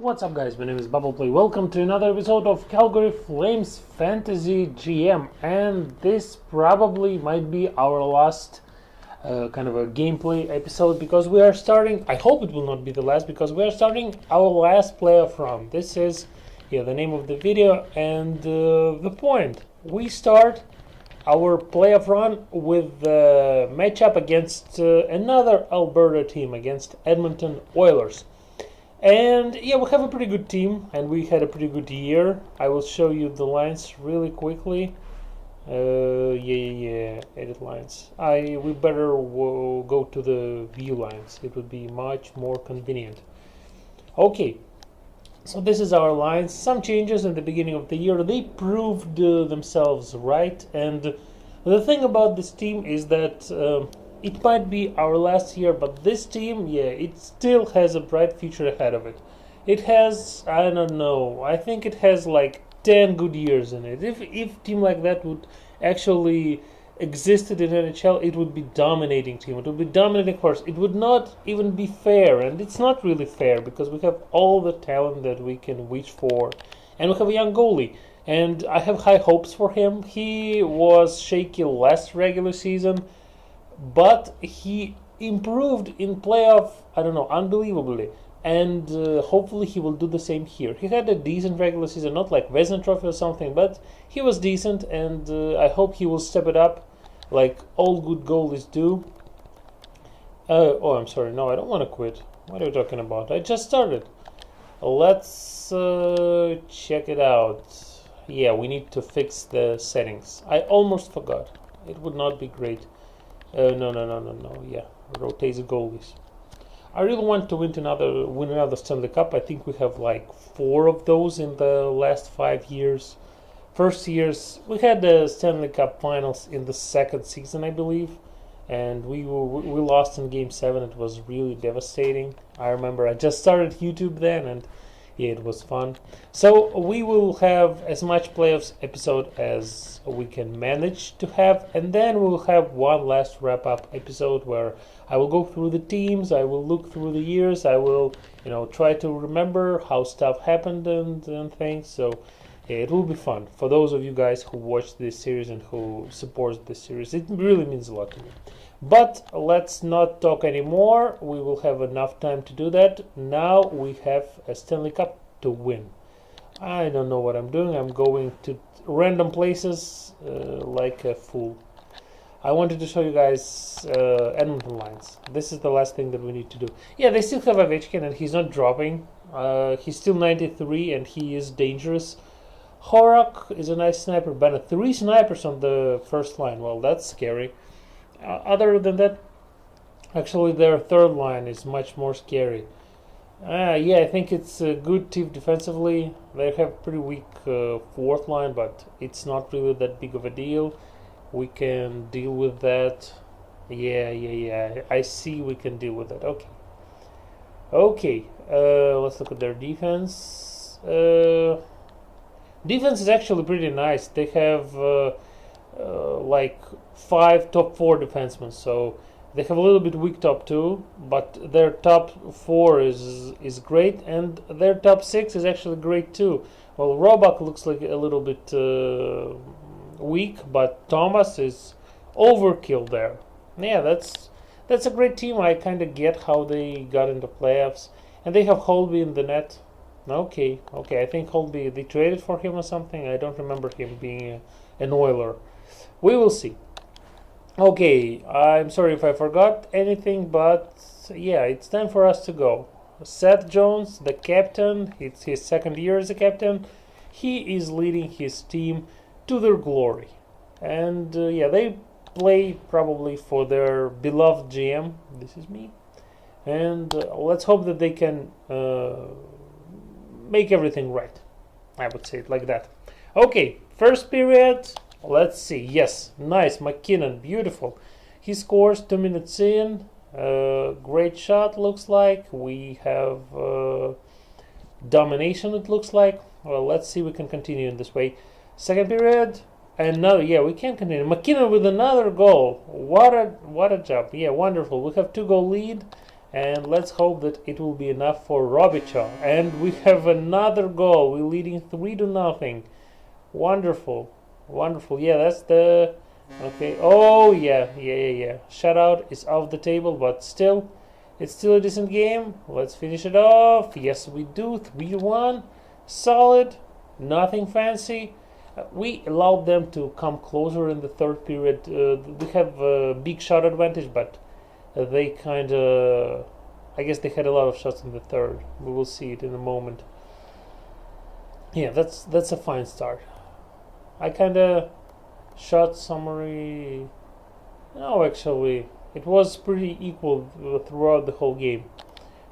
What's up, guys? My name is Bubbleplay. Welcome to another episode of Calgary Flames Fantasy GM, and this probably might be our last kind of a gameplay episode because we are starting. I hope it will not be the last because we are starting our last playoff run. This is the name of the video and the point. We start our playoff run with the matchup against another Alberta team, against Edmonton Oilers. And yeah, we have a pretty good team, and we had a pretty good year. I will show you the lines really quickly. Edit lines. We better go to the view lines. It would be much more convenient. Okay, so this is our lines. Some changes in the beginning of the year. They proved themselves right, and the thing about this team is that it might be our last year, but this team, it still has a bright future ahead of it. It has, I don't know, I think it has like 10 good years in it. If a team like that would actually existed in NHL, it would be dominating team. It would be dominating horse. It would not even be fair, and it's not really fair because we have all the talent that we can wish for, and we have a young goalie. And I have high hopes for him. He was shaky last regular season, but he improved in playoff, I don't know, unbelievably. And hopefully he will do the same here. He had a decent regular season, not like Vezina Trophy or something, but he was decent, and I hope he will step it up like all good goalies do. I'm sorry, no, I don't want to quit. What are you talking about? I just started. Let's check it out. Yeah, we need to fix the settings. I almost forgot. It would not be great. No. Yeah, rotate the goalies. I really want to win another Stanley Cup. I think we have like 4 of those in the last 5 years. First years, we had the Stanley Cup finals in the second season, I believe, and we lost in Game 7. It was really devastating. I remember I just started YouTube then, and yeah, it was fun. So we will have as much playoffs episode as we can manage to have, and then we'll have one last wrap-up episode where I will go through the teams, I will look through the years, I will try to remember how stuff happened and things. So yeah, it will be fun for those of you guys who watch this series and who support this series. It really means a lot to me. But let's not talk anymore. We will have enough time to do that. Now we have a Stanley Cup to win. I don't know what I'm doing. I'm going to random places like a fool. I wanted to show you guys Edmonton lines. This is the last thing that we need to do. Yeah, they still have Ovechkin, and he's not dropping. He's still 93, and he is dangerous. Horak is a nice sniper, but 3 snipers on the first line. Well, that's scary. Other than that, actually their third line is much more scary. I think it's a good team defensively. They have pretty weak fourth line, but it's not really that big of a deal. We can deal with that. Yeah. I see we can deal with that. Okay. Let's look at their defense. Defense is actually pretty nice. They have like 5 top 4 defensemen, so they have a little bit weak top 2, but their top 4 is great, and their top 6 is actually great too. Well, Roebuck looks like a little bit weak, but Thomas is overkill there. Yeah, that's a great team. I kind of get how they got into playoffs, and they have Holtby in the net. Okay. I think Holtby, they traded for him or something. I don't remember him being an Oiler. We will see. Okay, I'm sorry if I forgot anything, but yeah, it's time for us to go. Seth Jones, the captain, it's his second year as a captain. He is leading his team to their glory. And they play probably for their beloved GM. This is me. And let's hope that they can make everything right. I would say it like that. Okay, first period. Let's see. Yes, nice. McKinnon, beautiful. He scores 2 minutes in. Great shot, looks like. We have domination, it looks like. Well, let's see if we can continue in this way. Second period. We can continue. McKinnon with another goal. What a job. Yeah, wonderful. We have 2-goal lead. And let's hope that it will be enough for Robichaud. And we have another goal. We're leading 3-0. Wonderful. Wonderful. Yeah, that's the... Okay. Oh, yeah. Shutout is off the table, but still, it's still a decent game. Let's finish it off. Yes, we do. 3-1. Solid. Nothing fancy. We allowed them to come closer in the third period. We have a big shot advantage, but they kind of... I guess they had a lot of shots in the third. We will see it in a moment. Yeah, that's a fine start. I kind of... Shot summary... No, actually, it was pretty equal throughout the whole game.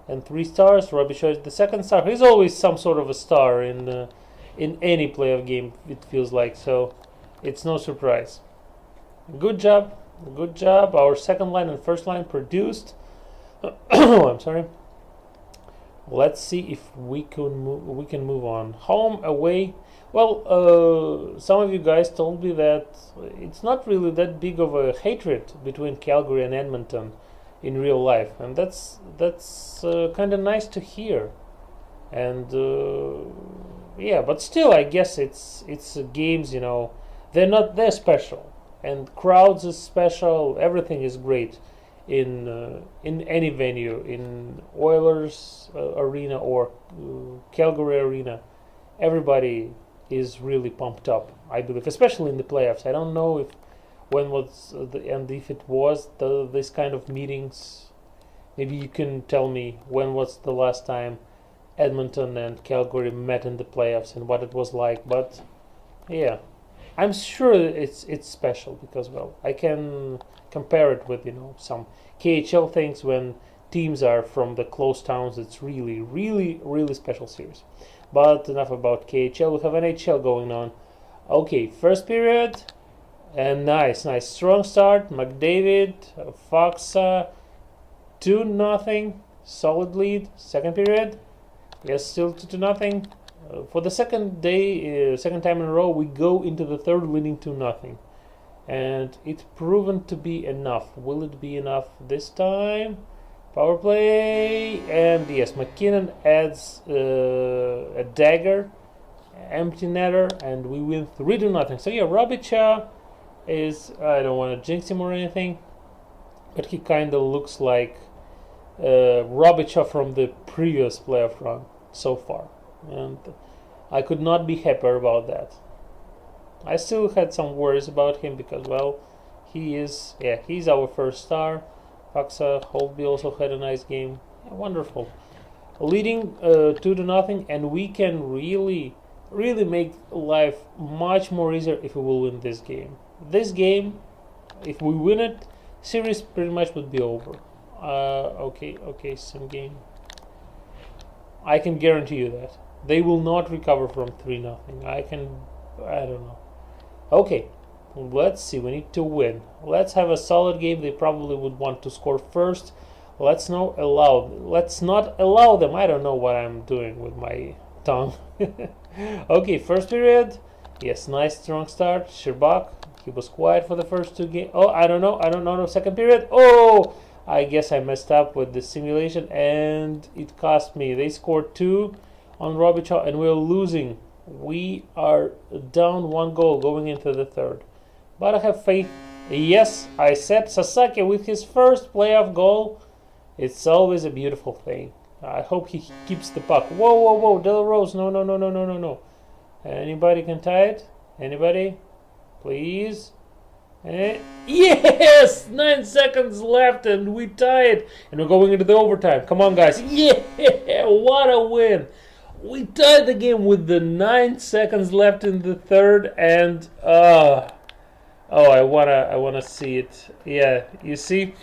And 3 stars. Robichaud is the second star. He's always some sort of a star in any playoff game, it feels like. So it's no surprise. Good job. Good job. Our second line and first line produced. I'm sorry. Let's see if we can move on. Home, away. Well, some of you guys told me that it's not really that big of a hatred between Calgary and Edmonton in real life, and that's kind of nice to hear. And yeah, but still, I guess it's games. They're special, and crowds is special. Everything is great in any venue, in Oilers arena or Calgary arena. Everybody is really pumped up, I believe, especially in the playoffs. I don't know if it was this kind of meetings. Maybe you can tell me when was the last time Edmonton and Calgary met in the playoffs and what it was like. But yeah, I'm sure it's special because, well, I can compare it with some KHL things when teams are from the close towns. It's really, really, really special series. But enough about KHL. We have NHL going on. Okay, first period. And nice. Strong start. McDavid, Foxa, 2-0. Solid lead. Second period. Yes, still 2-0. For the second time in a row, we go into the third leading 2-0. And it's proven to be enough. Will it be enough this time? Power play, and yes, McKinnon adds a dagger, empty netter, and we win 3-0. So yeah, Robichaud is, I don't want to jinx him or anything, but he kind of looks like Robichaud from the previous playoff run so far, and I could not be happier about that. I still had some worries about him because, well, he's our first star. Foxa, Holtby also had a nice game. Yeah, wonderful. Leading 2-0, and we can really make life much more easier if we will win this game. This game, if we win it, series pretty much would be over. Okay, some game. I can guarantee you that. They will not recover from 3-0. I don't know. Okay. Let's see, we need to win. Let's have a solid game. They probably would want to score first. Let's not allow them. I don't know what I'm doing with my tongue. Okay, first period. Yes, nice strong start. Sherbak, he was quiet for the first 2 games. Oh, I don't know. Second period. Oh, I guess I messed up with the simulation and it cost me. They scored 2 on Robichaud and we're losing. We are down 1 goal going into the third. But I have faith. Yes, I said Sasaki with his first playoff goal. It's always a beautiful thing. I hope he keeps the puck. Whoa. Del Rose. No. Anybody can tie it? Anybody? Please? Yes! 9 seconds left and we tie it. And we're going into the overtime. Come on, guys. Yeah! What a win. We tied the game with the 9 seconds left in the third and... I wanna see it. Yeah, you see,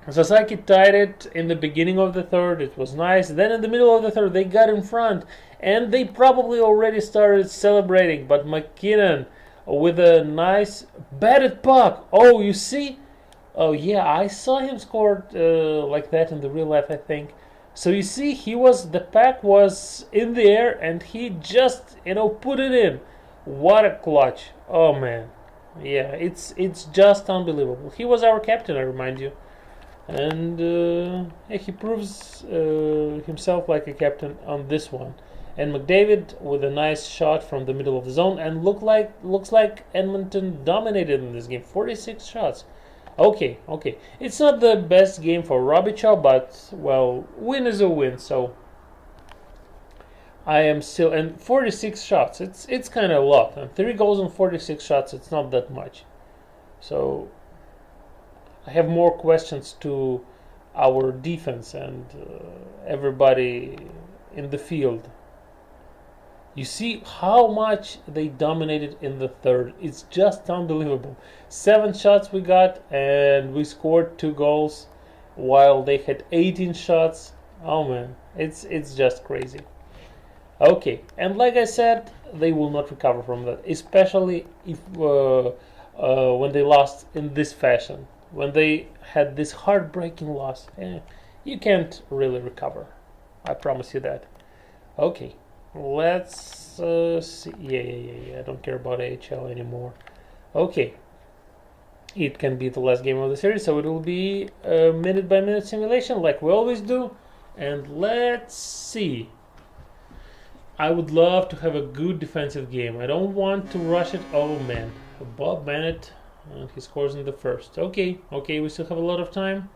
Sasaki tied it in the beginning of the third. It was nice. Then in the middle of the third, they got in front, and they probably already started celebrating. But McKinnon with a nice batted puck. Oh, you see? Oh yeah, I saw him score like that in the real life, I think. So you see, the puck was in the air, and he just put it in. What a clutch! Oh man. Yeah, it's just unbelievable. He was our captain, I remind you. And yeah, he proves himself like a captain on this one. And McDavid with a nice shot from the middle of the zone, and looks like Edmonton dominated in this game. 46 shots. Okay. It's not the best game for Robichaud, but well, win is a win. So I am still, and 46 shots. It's kind of a lot. And 3 goals on 46 shots. It's not that much. So I have more questions to our defense and everybody in the field. You see how much they dominated in the third. It's just unbelievable. 7 shots we got, and we scored 2 goals while they had 18 shots. Oh man, it's just crazy. Okay, and like I said, they will not recover from that, especially if when they lost in this fashion. When they had this heartbreaking loss, you can't really recover. I promise you that. Okay, let's see. Yeah. I don't care about AHL anymore. Okay, it can be the last game of the series, so it will be a minute-by-minute simulation like we always do. And let's see. I would love to have a good defensive game. I don't want to rush it. Oh man, Bob Bennett. And he scores in the first. Okay, we still have a lot of time.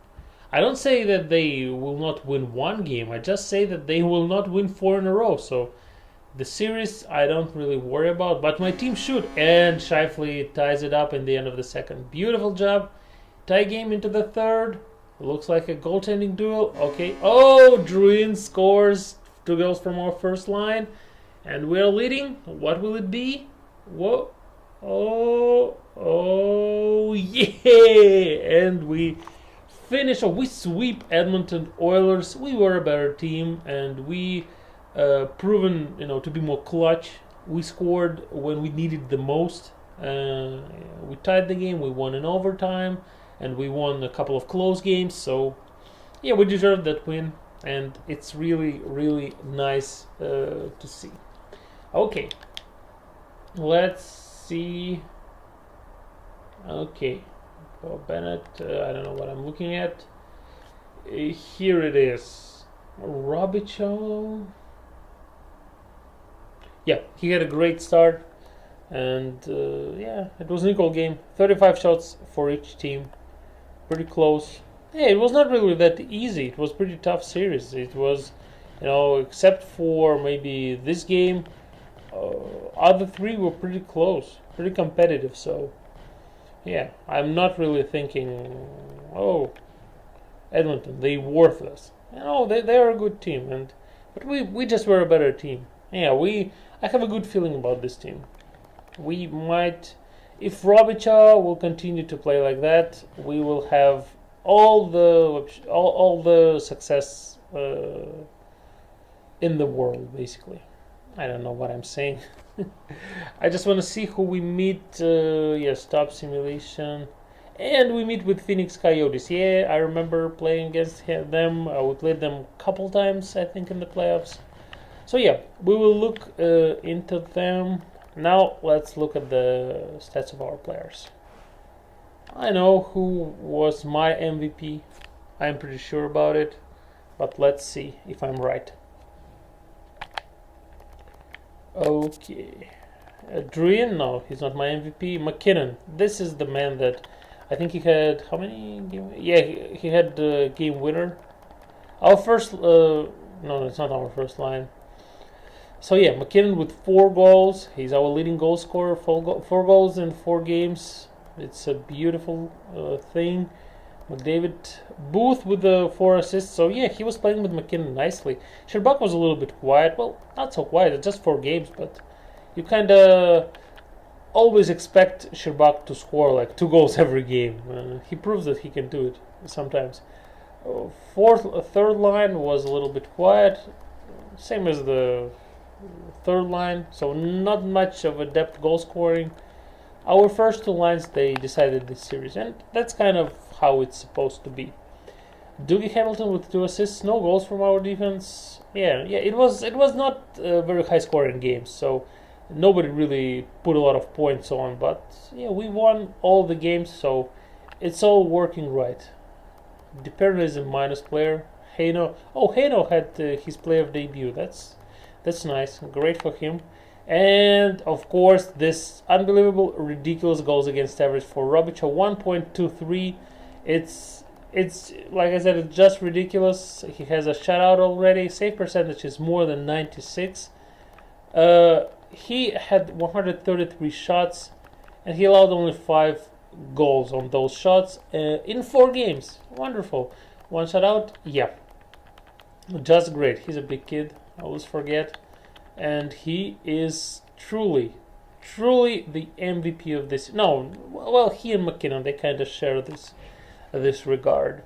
I don't say that they will not win one game. I just say that they will not win 4 in a row. So the series I don't really worry about, but my team should. And Scheifele ties it up in the end of the second. Beautiful job. Tie game into the third. Looks like a goaltending duel. Okay. Oh, Druin scores 2 goals from our first line. And we're leading. What will it be? Whoa. Oh, yeah! And we finish, we sweep Edmonton Oilers. We were a better team, and we proven, to be more clutch. We scored when we needed the most. We tied the game. We won in overtime, and we won a couple of close games. So, yeah, we deserved that win, and it's really, really nice to see. Okay, let's see. Okay, Paul Bennett. I don't know what I'm looking at. Here it is. Robichaud. Yeah, he had a great start, and yeah, it was an equal game. 35 shots for each team, pretty close. Yeah, it was not really that easy. It was a pretty tough series. It was, except for maybe this game. Other 3 were pretty close, pretty competitive. So, yeah, I'm not really thinking, oh, Edmonton, they worthless. They are a good team, but we just were a better team. Yeah, I have a good feeling about this team. We might, if Robichaud will continue to play like that, we will have all the success in the world, basically. I don't know what I'm saying. I just want to see who we meet. Stop simulation. And we meet with Phoenix Coyotes. Yeah, I remember playing against them. We played them a couple times, I think, in the playoffs. So yeah, we will look into them. Now let's look at the stats of our players. I know who was my MVP. I'm pretty sure about it. But let's see if I'm right. Okay. Druin, no, he's not my MVP. McKinnon, this is the man that I think he had how many game? Yeah, he had the game winner. Our first, no, it's not our first line. So yeah, McKinnon with 4 goals. He's our leading goal scorer. 4 goals in 4 games. It's a beautiful thing. McDavid, Booth with the 4 assists. So yeah, he was playing with McKinnon nicely. Sherbak was a little bit quiet. Well, not so quiet. It's just 4 games, but you kind of always expect Sherbak to score like 2 goals every game. He proves that he can do it sometimes. Third line was a little bit quiet, same as the third line. So not much of a depth goal scoring. Our first 2 lines, they decided this series, and that's kind of how it's supposed to be. Dougie Hamilton with 2 assists, no goals from our defense. Yeah, it was not a very high scoring game, so nobody really put a lot of points on. But yeah, we won all the games, so it's all working right. DePerno is a minus player. Hano had his playoff debut. That's nice. Great for him. And of course, this unbelievable, ridiculous goals against average for Robic, 1.23. It's like I said, it's just ridiculous. He has a shutout already. Save percentage is more than 96. He had 133 shots, and he allowed only 5 goals on those shots in 4 games. Wonderful. One shutout, yeah, just great. He's a big kid. I always forget. And he is truly the MVP of this. No, well, he and McKinnon, they kind of share this regard.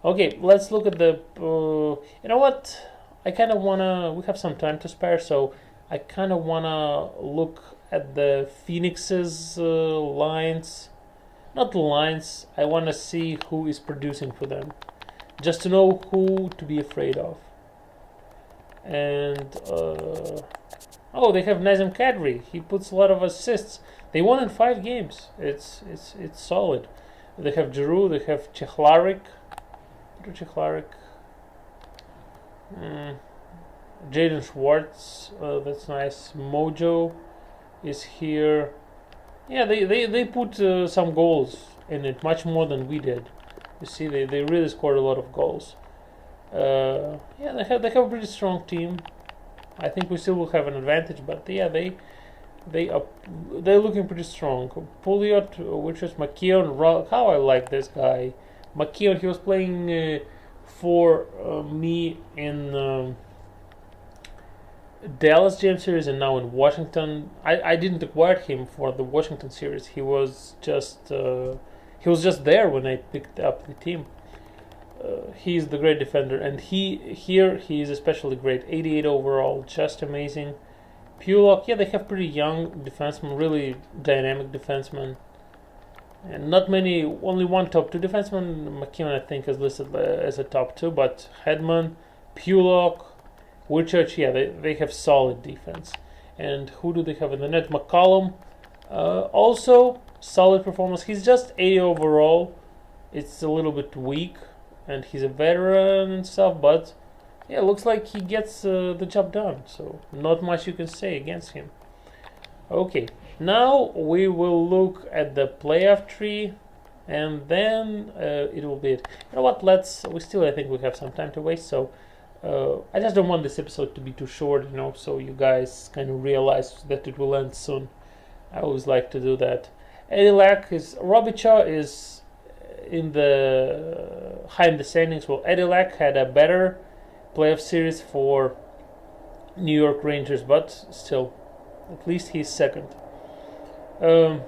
Okay, let's look at the. You know what? I kind of wanna. We have some time to spare, so I kind of wanna look at the Phoenix's lines. Not the lines. I wanna see who is producing for them, just to know who to be afraid of. And they have Nazem Kadri. He puts a lot of assists. They won in 5 games. It's solid. They have Giroux. They have Chechlarik. Jaden Schwartz. That's nice. Mojo is here. Yeah, they put some goals in it, much more than we did. You see, they really scored a lot of goals. They have a pretty strong team. I think we still will have an advantage, but yeah, they're looking pretty strong. Pouliot, which is McKeown. How I like this guy, McKeown. He was playing for me in Dallas GM series and now in Washington. I didn't acquire him for the Washington series. He was just there when I picked up the team. He's the great defender, and he is especially great. 88 overall, just amazing. Pulock, yeah, they have pretty young defensemen, really dynamic defensemen, and not many. Only one top 2 defenseman. McKinnon, I think, is listed as a top 2, but Hedman, Pulock, Woodchurch, yeah, they have solid defense. And who do they have in the net? McCollum, also solid performance. He's just 80 overall. It's a little bit weak. And he's a veteran and stuff, but yeah, looks like he gets the job done. So not much you can say against him. Okay, now we will look at the playoff tree, and then it will be it. You know what? I think we have some time to waste. So I just don't want this episode to be too short, so you guys kind of realize that it will end soon. I always like to do that. Robicha is in the high in the standings. Well, Edilak had a better playoff series for New York Rangers, but still, at least he's second. Who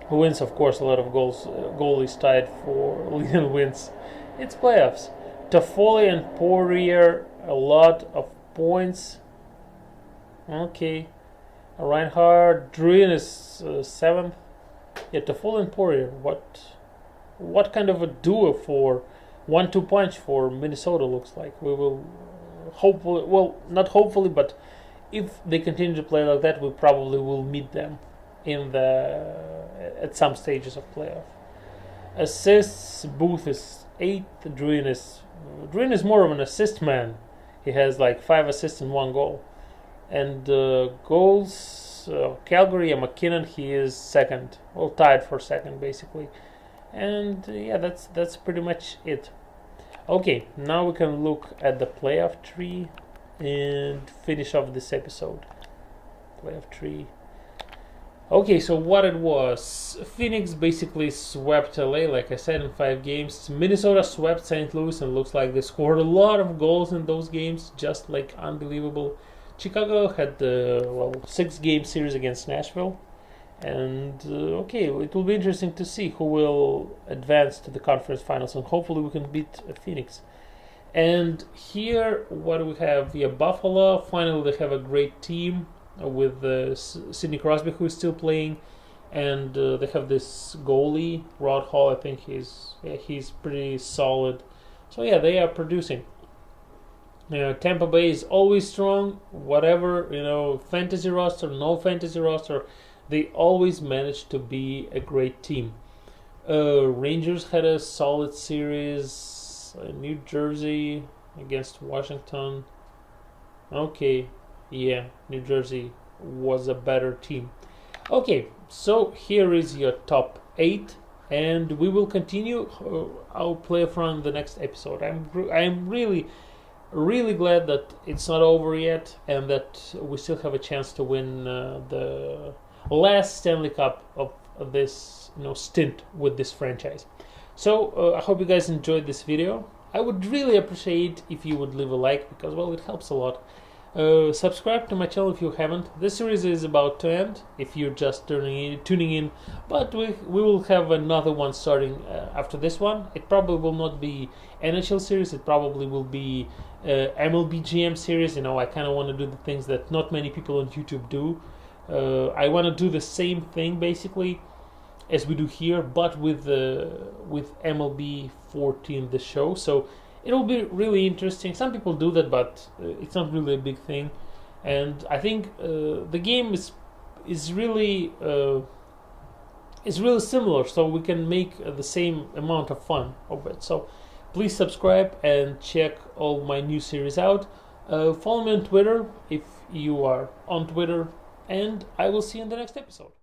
wins, of course, a lot of goals. Goalies tied for leading wins. It's playoffs. Toffoli and Poirier, a lot of points. Okay. Reinhardt, Druin is 7th. Yeah, Toffoli and Poirier, what kind of a duo for 1-2 punch for Minnesota looks like. We will hopefully, not hopefully, but if they continue to play like that, we probably will meet them at some stages of playoff. Assists, Booth is 8th. Druin is more of an assist man. He has like 5 assists and 1 goal. And goals, Calgary and McKinnon, he is 2nd. Well, tied for 2nd basically. And yeah, that's pretty much it. Okay, now we can look at the playoff tree and finish off this episode. Playoff tree. Okay, so what it was, Phoenix basically swept LA, like I said, in 5 games. Minnesota swept St. Louis, and looks like they scored a lot of goals in those games, just like unbelievable. Chicago had the 6-game series against Nashville. And okay, it will be interesting to see who will advance to the conference finals, and hopefully we can beat Phoenix. And here, what do we have? Yeah, Buffalo. Finally, they have a great team with Sidney Crosby, who is still playing, and they have this goalie, Rod Hall. I think he's pretty solid. So yeah, they are producing. Tampa Bay is always strong. Whatever fantasy roster, no fantasy roster. They always manage to be a great team. Rangers had a solid series. New Jersey against Washington. Okay, yeah, New Jersey was a better team. Okay, so here is your top 8, and we will continue our playoff run the next episode. I'm really glad that it's not over yet, and that we still have a chance to win the last Stanley Cup of this stint with this franchise. So I hope you guys enjoyed this video. I would really appreciate if you would leave a like, because well, it helps a lot. Subscribe to my channel if you haven't. This series is about to end if you're just tuning in, but we will have another one starting after this one. It probably will not be NHL series, it probably will be MLB GM series. I kind of want to do the things that not many people on YouTube do. I want to do the same thing basically as we do here, but with MLB 14 the show. So it'll be really interesting. Some people do that, but it's not really a big thing. And I think the game is really similar, so we can make the same amount of fun of it. So please subscribe and check all my new series out. Follow me on Twitter if you are on Twitter, and I will see you in the next episode.